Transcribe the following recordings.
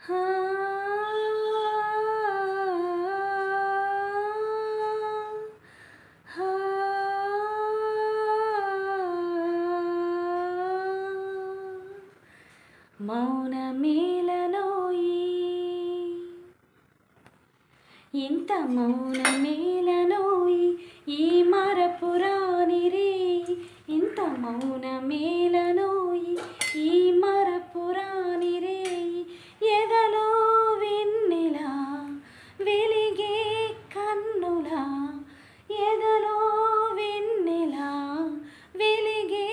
హా హా మౌనమేలనోయి ఇంత మౌనమేలనోయి ఈ మరపురాని రే ఇంత మౌనమేలనోయి ఈ మరపురాని రే ఎదలో వెన్నెలా వెలిగే కన్నులా ఎదలో వెన్నెలా వెలిగే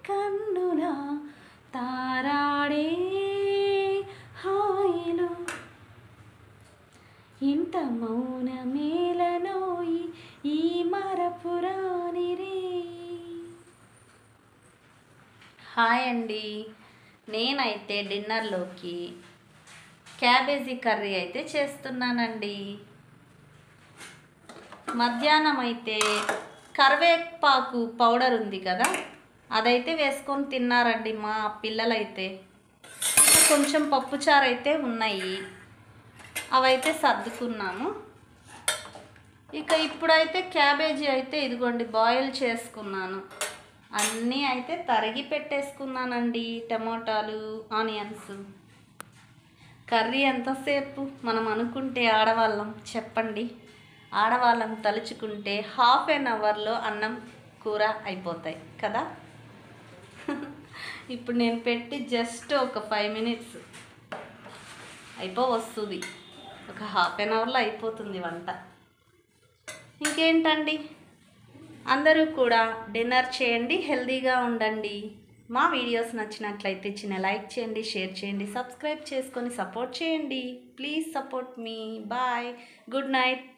కన్నులా తారాడే హాయిలో ఇంత మౌనమేలనోయి ఈ మరపురాని రే. హాయ్ అండి, నేనైతే డిన్నర్లోకి క్యాబేజీ కర్రీ అయితే చేస్తున్నానండి. మధ్యాహ్నం అయితే కరివేపాకు పౌడర్ ఉంది కదా, అదైతే వేసుకొని తిన్నారండి మా పిల్లలైతే. కొంచెం పప్పుచారు అయితే ఉన్నాయి, అవైతే సర్దుకున్నాము. ఇక ఇప్పుడైతే క్యాబేజీ అయితే ఇదిగోండి బాయిల్ చేసుకున్నాను. అన్నీ అయితే తరిగి పెట్టేసుకున్నానండి, టమోటాలు, ఆనియన్స్. కర్రీ ఎంతసేపు మనం అనుకుంటే ఆడవాళ్ళం చెప్పండి, ఆడవాళ్ళం తలుచుకుంటే హాఫ్ అన్ అవర్లో అన్నం కూర అయిపోతాయి కదా. ఇప్పుడు నేను పెట్టి జస్ట్ ఒక 5 minutes వస్తుంది, ఒక హాఫ్ అన్ అవర్లో అయిపోతుంది వంట. ఇంకేంటండి, అందరూ కూడా డిన్నర్ చేయండి, హెల్తీగా ఉండండి. మా వీడియోస్ నచ్చినట్లయితే చిన్న లైక్ చేయండి, షేర్ చేయండి, సబ్స్క్రైబ్ చేసుకొని సపోర్ట్ చేయండి. Please support me. Bye, good night.